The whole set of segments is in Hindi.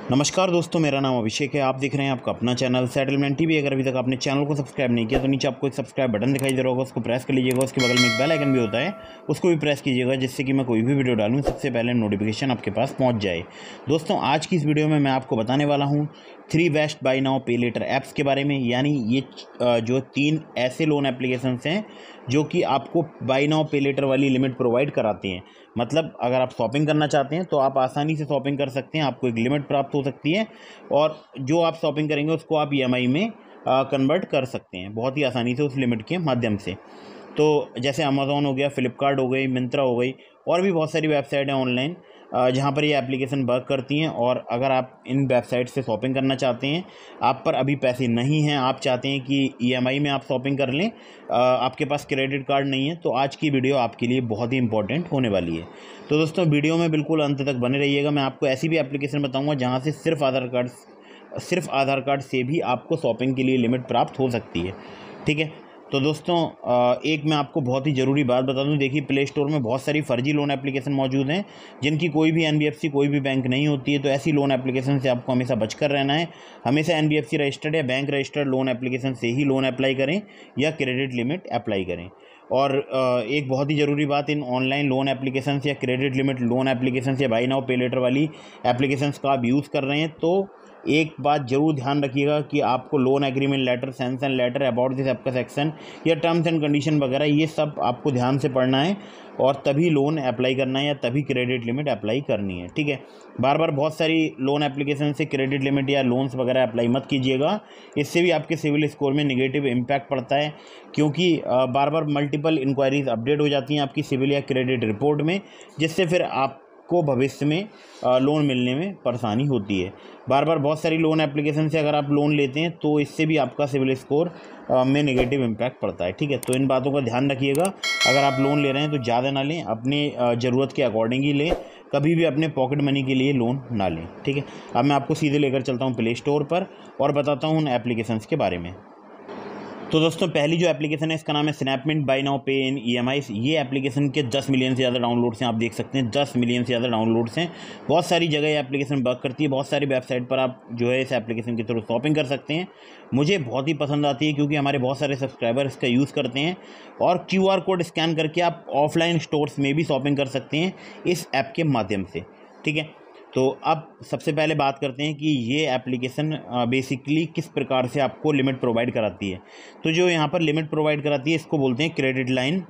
नमस्कार दोस्तों, मेरा नाम अभिषेक है। आप देख रहे हैं आपका अपना चैनल सेटलमेंट टीवी। अगर अभी तक आपने चैनल को सब्सक्राइब नहीं किया तो नीचे आपको एक सब्सक्राइब बटन दिखाई दे रहा होगा, उसको प्रेस कर लीजिएगा। उसके बगल में एक बेल आइकन भी होता है, उसको भी प्रेस कीजिएगा, जिससे कि मैं कोई भी वीडियो डालूँ सबसे पहले नोटिफिकेशन आपके पास पहुँच जाए। दोस्तों, आज की इस वीडियो में मैं आपको बताने वाला हूँ 3 बेस्ट बाय नाउ पे लेटर ऐप्स के बारे में। यानी ये जो 3 ऐसे लोन एप्लीकेशंस हैं जो कि आपको बाय नाउ पे लेटर वाली लिमिट प्रोवाइड कराते हैं। मतलब अगर आप शॉपिंग करना चाहते हैं तो आप आसानी से शॉपिंग कर सकते हैं, आपको एक लिमिट प्राप्त हो सकती है और जो आप शॉपिंग करेंगे उसको आप ईएमआई में कन्वर्ट कर सकते हैं बहुत ही आसानी से उस लिमिट के माध्यम से। तो जैसे अमेज़ॉन हो गया, फ्लिपकार्ट हो गई, मिंत्रा हो गई और भी बहुत सारी वेबसाइट हैं ऑनलाइन जहाँ पर ये एप्लीकेशन वर्क करती हैं। और अगर आप इन वेबसाइट से शॉपिंग करना चाहते हैं, आप पर अभी पैसे नहीं हैं, आप चाहते हैं कि ईएमआई में आप शॉपिंग कर लें, आपके पास क्रेडिट कार्ड नहीं है, तो आज की वीडियो आपके लिए बहुत ही इंपॉर्टेंट होने वाली है। तो दोस्तों, वीडियो में बिल्कुल अंत तक बने रहिएगा। मैं आपको ऐसी भी एप्लीकेशन बताऊँगा जहाँ से सिर्फ आधार कार्ड से भी आपको शॉपिंग के लिए लिमिट प्राप्त हो सकती है। ठीक है, तो दोस्तों एक मैं आपको बहुत ही ज़रूरी बात बता दूं। देखिए, प्ले स्टोर में बहुत सारी फर्जी लोन एप्लीकेशन मौजूद हैं जिनकी कोई भी एनबीएफसी, कोई भी बैंक नहीं होती है। तो ऐसी लोन एप्लीकेशन से आपको हमेशा बचकर रहना है। हमेशा एनबीएफसी रजिस्टर्ड या बैंक रजिस्टर्ड लोन एप्लीकेशन से ही लोन अप्लाई करें या क्रेडिट लिमिट अप्लाई करें। और एक बहुत ही ज़रूरी बात, इन ऑनलाइन लोन एप्लीकेशंस या क्रेडिट लिमिट लोन एप्लीकेशंस या बाय नाउ पे लेटर वाली एप्लीकेशंस का आप यूज़ कर रहे हैं तो एक बात ज़रूर ध्यान रखिएगा कि आपको loan agreement letter, sanction letter, about this app का सेक्शन या टर्म्स एंड कंडीशन वगैरह ये सब आपको ध्यान से पढ़ना है और तभी लोन अप्लाई करना है या तभी क्रेडिट लिमिट अप्लाई करनी है। ठीक है, बार बार बहुत सारी लोन एप्लीकेशन से क्रेडिट लिमिट या लोन्स वगैरह अप्लाई मत कीजिएगा। इससे भी आपके सिविल स्कोर में निगेटिव इम्पैक्ट पड़ता है, क्योंकि बार बार मल्टीपल इंक्वायरीज अपडेट हो जाती हैं आपकी सिविल या क्रेडिट रिपोर्ट में, जिससे फिर आपको भविष्य में लोन मिलने में परेशानी होती है। बार बार बहुत सारी लोन एप्लीकेशन से अगर आप लोन लेते हैं तो इससे भी आपका सिविल स्कोर में नेगेटिव इम्पैक्ट पड़ता है। ठीक है, तो इन बातों का ध्यान रखिएगा। अगर आप लोन ले रहे हैं तो ज़्यादा ना लें, अपने ज़रूरत के अकॉर्डिंग ही लें, कभी भी अपने पॉकेट मनी के लिए लोन ना लें। ठीक है, अब मैं आपको सीधे लेकर चलता हूँ प्ले स्टोर पर और बताता हूँ उन एप्लीकेशंस के बारे में। तो दोस्तों, पहली जो एप्लीकेशन है इसका नाम है स्नैपमिंट बाय नाउ पे इन ईएमआई। ये एप्लीकेशन के 10 मिलियन से ज़्यादा डाउनलोड्स हैं। आप देख सकते हैं 10 मिलियन से ज़्यादा डाउनलोड्स हैं। बहुत सारी जगह ये एप्लीकेशन वर्क करती है, बहुत सारी वेबसाइट पर आप जो है इस एप्लीकेशन के थ्रू शॉपिंग कर सकते हैं। मुझे बहुत ही पसंद आती है क्योंकि हमारे बहुत सारे सब्सक्राइबर इसका यूज़ करते हैं और क्यूआर कोड स्कैन करके आप ऑफलाइन स्टोर्स में भी शॉपिंग कर सकते हैं इस ऐप के माध्यम से। ठीक है, तो अब सबसे पहले बात करते हैं कि ये एप्लीकेशन बेसिकली किस प्रकार से आपको लिमिट प्रोवाइड कराती है। तो जो यहाँ पर लिमिट प्रोवाइड कराती है इसको बोलते हैं क्रेडिट लाइन,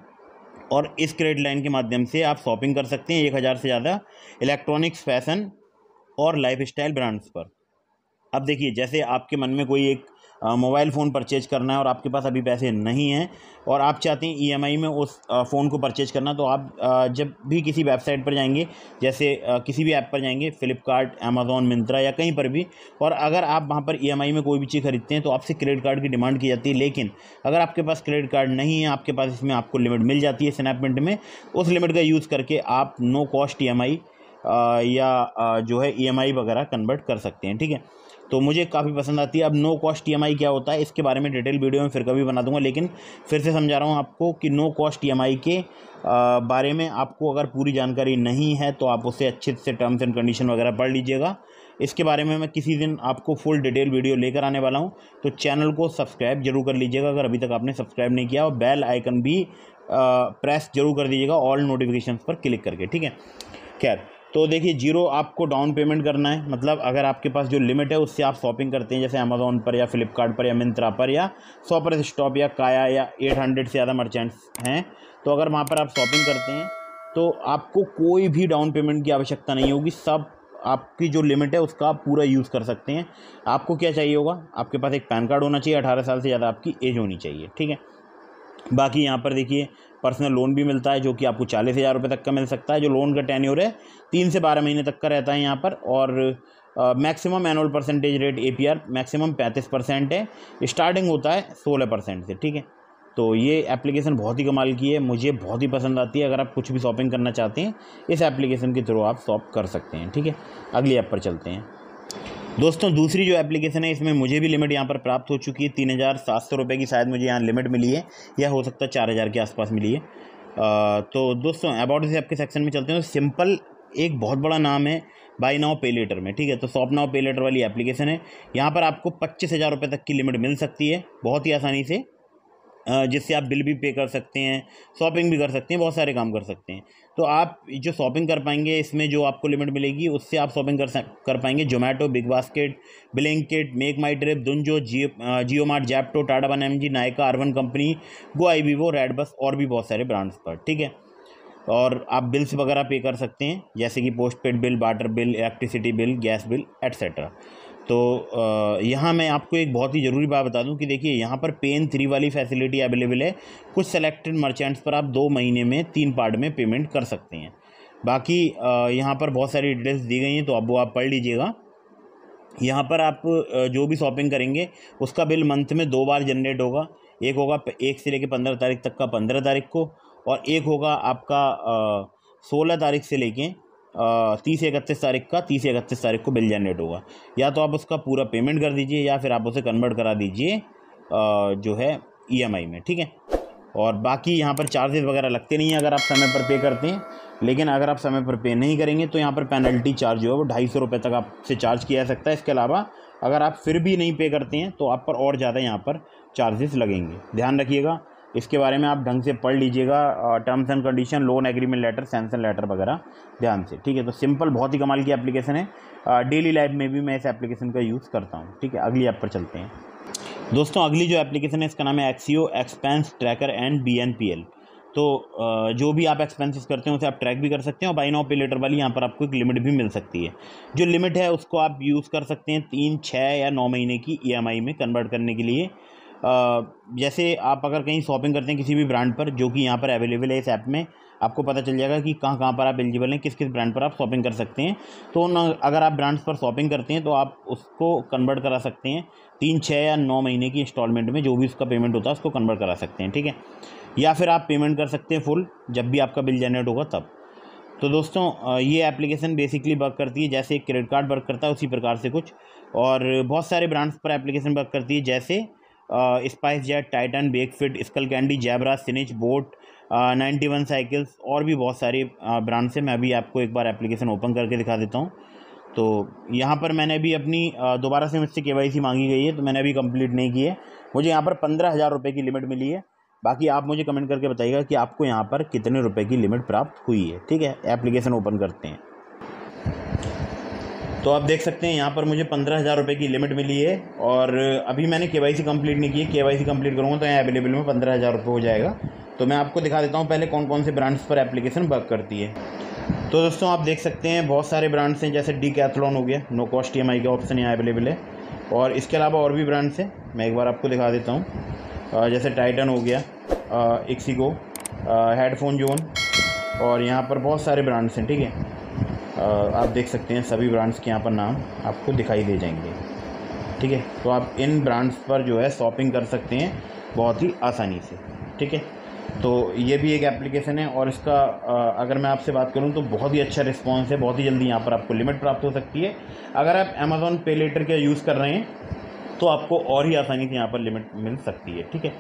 और इस क्रेडिट लाइन के माध्यम से आप शॉपिंग कर सकते हैं 1000 से ज़्यादा इलेक्ट्रॉनिक्स, फैशन और लाइफस्टाइल ब्रांड्स पर। अब देखिए, जैसे आपके मन में कोई एक मोबाइल फ़ोन परचेज करना है और आपके पास अभी पैसे नहीं हैं और आप चाहते हैं ईएमआई में उस फ़ोन को परचेज करना, तो आप जब भी किसी वेबसाइट पर जाएंगे, जैसे किसी भी ऐप पर जाएंगे, फ्लिपकार्ट, अमेज़ॉन, मिंत्रा या कहीं पर भी, और अगर आप वहाँ पर ईएमआई में कोई भी चीज़ खरीदते हैं तो आपसे क्रेडिट कार्ड की डिमांड की जाती है। लेकिन अगर आपके पास क्रेडिट कार्ड नहीं है, आपके पास इसमें आपको लिमिट मिल जाती है स्नैपमिंट में, उस लिमिट का यूज़ करके आप नो कॉस्ट ईएमआई या जो है ईएमआई वगैरह कन्वर्ट कर सकते हैं। ठीक है, तो मुझे काफ़ी पसंद आती है। अब नो कॉस्ट ईएमआई क्या होता है इसके बारे में डिटेल वीडियो में फिर कभी बना दूंगा, लेकिन फिर से समझा रहा हूँ आपको कि नो कॉस्ट ईएमआई के बारे में आपको अगर पूरी जानकारी नहीं है तो आप उसे अच्छे से टर्म्स एंड कंडीशन वगैरह पढ़ लीजिएगा। इसके बारे में मैं किसी दिन आपको फुल डिटेल वीडियो लेकर आने वाला हूँ, तो चैनल को सब्सक्राइब जरूर कर लीजिएगा अगर अभी तक आपने सब्सक्राइब नहीं किया, और बेल आइकन भी प्रेस जरूर कर दीजिएगा ऑल नोटिफिकेशन पर क्लिक करके। ठीक है, खैर, तो देखिए, 0 आपको डाउन पेमेंट करना है। मतलब अगर आपके पास जो लिमिट है उससे आप शॉपिंग करते हैं, जैसे अमेज़ॉन पर या फ्लिपकार्ट पर या मिंत्रा पर या शॉपर्स स्टॉप या काया या 800 से ज़्यादा मर्चेंट्स हैं, तो अगर वहाँ पर आप शॉपिंग करते हैं तो आपको कोई भी डाउन पेमेंट की आवश्यकता नहीं होगी। सब आपकी जो लिमिट है उसका आप पूरा यूज़ कर सकते हैं। आपको क्या चाहिए होगा, आपके पास एक पैन कार्ड होना चाहिए, 18 साल से ज़्यादा आपकी एज होनी चाहिए। ठीक है, बाकी यहाँ पर देखिए पर्सनल लोन भी मिलता है जो कि आपको 40,000 रुपये तक का मिल सकता है। जो लोन का टेन्योर है 3 से 12 महीने तक का रहता है यहाँ पर, और maximum annual percentage rate APR maximum 35% है, स्टार्टिंग होता है 16% से। ठीक है, तो ये एप्लीकेशन बहुत ही कमाल की है, मुझे बहुत ही पसंद आती है। अगर आप कुछ भी शॉपिंग करना चाहते हैं इस एप्लीकेशन के थ्रू आप शॉप कर सकते हैं। ठीक है, अगली ऐप पर चलते हैं। दोस्तों, दूसरी जो एप्लीकेशन है इसमें मुझे भी लिमिट यहाँ पर प्राप्त हो चुकी है। 3,700 रुपये की शायद मुझे यहाँ लिमिट मिली है, या हो सकता है 4,000 के आसपास मिली है। तो दोस्तों, अबाउट दिस ऐप के सेक्शन में चलते हैं। तो सिंपल एक बहुत बड़ा नाम है बाय नाउ पे लेटर में, ठीक है। तो शॉप नाउ पे लेटर वाली एप्लीकेशन है, यहाँ पर आपको 25,000 रुपये तक की लिमिट मिल सकती है बहुत ही आसानी से, जिससे आप बिल भी पे कर सकते हैं, शॉपिंग भी कर सकते हैं, बहुत सारे काम कर सकते हैं। तो आप जो शॉपिंग कर पाएंगे इसमें जो आपको लिमिट मिलेगी उससे आप शॉपिंग कर पाएंगे Zomato, Big Basket, Blinkit, Make My Trip, Dunzo, Jio Mart, Zepto, Tata 1mg, Nykaa, R1 company, go IBIVO, Red Bus और भी बहुत सारे ब्रांड्स पर, ठीक है। और आप बिल्स वगैरह पे कर सकते हैं जैसे कि postpaid bill, water bill, electricity bill, gas bill etcetera. तो यहाँ मैं आपको एक बहुत ही ज़रूरी बात बता दूं कि देखिए यहाँ पर पे इन 3 वाली फैसिलिटी अवेलेबल है। कुछ सेलेक्टेड मर्चेंट्स पर आप 2 महीने में 3 पार्ट में पेमेंट कर सकते हैं। बाकी यहाँ पर बहुत सारी डिटेल्स दी गई हैं, तो अब वो आप पढ़ लीजिएगा। यहाँ पर आप जो भी शॉपिंग करेंगे उसका बिल मंथ में 2 बार जनरेट होगा। एक होगा 1 से लेकर 15 तारीख तक का 15 तारीख को, और एक होगा आपका 16 तारीख से लेके 30 या 31 तारीख का, 30 या 31 तारीख को बिल जनरेट होगा। या तो आप उसका पूरा पेमेंट कर दीजिए या फिर आप उसे कन्वर्ट करा दीजिए जो है EMI में, ठीक है। और बाकी यहाँ पर चार्जेस वगैरह लगते नहीं हैं अगर आप समय पर पे करते हैं, लेकिन अगर आप समय पर पे नहीं करेंगे तो यहाँ पर पेनल्टी चार्ज जो है वो 250 रुपये तक आपसे चार्ज किया जा सकता है। इसके अलावा अगर आप फिर भी नहीं पे करते हैं तो आप पर और ज़्यादा यहाँ पर चार्जेस लगेंगे, ध्यान रखिएगा। इसके बारे में आप ढंग से पढ़ लीजिएगा, terms and condition, loan agreement letter, sanction letter वगैरह ध्यान से, ठीक है। तो सिंपल, बहुत ही कमाल की एप्लीकेशन है, डेली लाइफ में भी मैं इस एप्लीकेशन का यूज़ करता हूँ, ठीक है। अगली ऐप पर चलते हैं दोस्तों। अगली जो एप्लीकेशन है इसका नाम है एक्सियो एक्सपेंस ट्रैकर एंड BNPL। तो जो भी आप एक्सपेंसेस करते हैं उसे आप ट्रैक भी कर सकते हैं, और बाय नाउ पे लेटर वाली यहाँ पर आपको एक लिमिट भी मिल सकती है। जो लिमिट है उसको आप यूज़ कर सकते हैं 3, 6 या 9 महीने की EMI में कन्वर्ट करने के लिए। जैसे आप अगर कहीं शॉपिंग करते हैं किसी भी ब्रांड पर, जो कि यहाँ पर अवेलेबल है इस ऐप में, आपको पता चल जाएगा कि कहाँ कहाँ पर आप एलिजिबल हैं, किस किस ब्रांड पर आप शॉपिंग कर सकते हैं। तो अगर आप ब्रांड्स पर शॉपिंग करते हैं तो आप उसको कन्वर्ट करा सकते हैं 3, 6 या 9 महीने की इंस्टॉलमेंट में, जो भी उसका पेमेंट होता है उसको कन्वर्ट करा सकते हैं, ठीक है। या फिर आप पेमेंट कर सकते हैं फुल, जब भी आपका बिल जनरेट होगा तब। तो दोस्तों ये एप्लीकेशन बेसिकली वर्क करती है जैसे एक क्रेडिट कार्ड वर्क करता है उसी प्रकार से कुछ, और बहुत सारे ब्रांड्स पर एप्लीकेशन वर्क करती है जैसे Spice Jet, Titan, Wakefit, Skull Candy, Jabra, सिनिच, बोट, 91 साइकिल्स और भी बहुत सारे ब्रांड्स हैं। मैं अभी आपको एक बार एप्लीकेशन ओपन करके दिखा देता हूँ। तो यहाँ पर मैंने अभी अपनी दोबारा से मुझसे KYC मांगी गई है, तो मैंने अभी कंप्लीट नहीं की है। मुझे यहाँ पर 15,000 रुपये की लिमिट मिली है। बाकी आप मुझे कमेंट करके बताइएगा कि आपको यहाँ पर कितने रुपए की लिमिट प्राप्त हुई है, ठीक है। एप्लीकेशन ओपन करते हैं तो आप देख सकते हैं यहाँ पर मुझे 15,000 रुपये की लिमिट मिली है, और अभी मैंने KYC कंप्लीट नहीं की है। KYC कंप्लीट करूँगा तो यहाँ अवेलेबल में 15,000 रुपये हो जाएगा। तो मैं आपको दिखा देता हूँ पहले कौन कौन से ब्रांड्स पर एप्लीकेशन वर्क करती है। तो दोस्तों आप देख सकते हैं बहुत सारे ब्रांड्स हैं, जैसे डीकैथलॉन हो गया, नो कॉस्ट EMI का ऑप्शन यहाँ अवेलेबल है, और इसके अलावा और भी ब्रांड्स हैं, मैं एक बार आपको दिखा देता हूँ। जैसे टाइटन हो गया, एक्सिगो, हेडफोन जोन, और यहाँ पर बहुत सारे ब्रांड्स हैं, ठीक है। आप देख सकते हैं सभी ब्रांड्स के यहाँ पर नाम आपको दिखाई दे जाएंगे, ठीक है। तो आप इन ब्रांड्स पर जो है शॉपिंग कर सकते हैं बहुत ही आसानी से, ठीक है। तो ये भी एक एप्लीकेशन है, और इसका अगर मैं आपसे बात करूं तो बहुत ही अच्छा रिस्पांस है, बहुत ही जल्दी यहाँ पर आपको लिमिट प्राप्त हो सकती है। अगर आप अमेज़ॉन पे लेटर का यूज़ कर रहे हैं तो आपको और ही आसानी से यहाँ पर लिमिट मिल सकती है, ठीक है।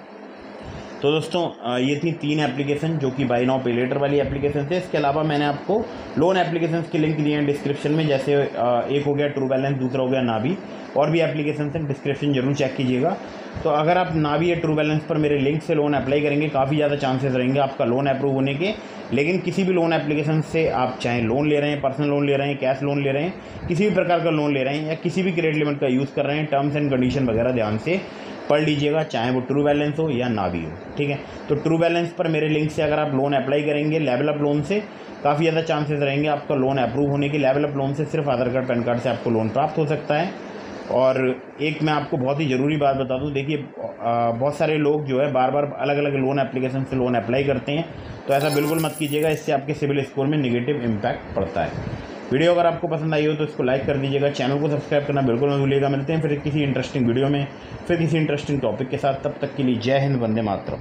तो दोस्तों ये थी 3 एप्लीकेशन जो कि बाय नाउ पे लेटर वाली एप्लीकेशन थे। इसके अलावा मैंने आपको लोन एप्लीकेशंस के लिंक दिए हैं डिस्क्रिप्शन में, जैसे एक हो गया ट्रू बैलेंस, दूसरा हो गया नावी, और भी एप्लीकेशन हैं, डिस्क्रिप्शन जरूर चेक कीजिएगा। तो अगर आप नावी या ट्रू बैलेंस पर मेरे लिंक से लोन अप्लाई करेंगे, काफ़ी ज़्यादा चांसेस रहेंगे आपका लोन अप्रूव होने के। लेकिन किसी भी लोन एप्लीकेशन से आप चाहे लोन ले रहे हैं, पर्सनल लोन ले रहे हैं, कैश लोन ले रहे हैं, किसी भी प्रकार का लोन ले रहे हैं, या किसी भी क्रेडिट लिमिट का यूज़ कर रहे हैं, टर्म्स एंड कंडीशन वगैरह ध्यान से पढ़ लीजिएगा, चाहे वो ट्रू बैलेंस हो या नावी हो, ठीक है। तो ट्रू बैलेंस पर मेरे लिंक से अगर आप लोन अप्लाई करेंगे लेवल अप लोन से, काफ़ी ज़्यादा चांसेस रहेंगे आपका लोन अप्रूव होने के। लेवल अप लोन से सिर्फ आधार कार्ड, पैन कार्ड से आपको लोन प्राप्त हो सकता है। और एक मैं आपको बहुत ही ज़रूरी बात बता दूं, देखिए बहुत सारे लोग जो है बार बार अलग अलग लोन एप्लीकेशन से लोन अप्लाई करते हैं, तो ऐसा बिल्कुल मत कीजिएगा, इससे आपके सिविल स्कोर में नेगेटिव इम्पैक्ट पड़ता है। वीडियो अगर आपको पसंद आई हो तो इसको लाइक कर दीजिएगा, चैनल को सब्सक्राइब करना बिल्कुल मत भूलिएगा। मिलते हैं फिर किसी इंटरेस्टिंग वीडियो में, फिर किसी इंटरेस्टिंग टॉपिक के साथ, तब तक के लिए जय हिंद, वंदे मातरम।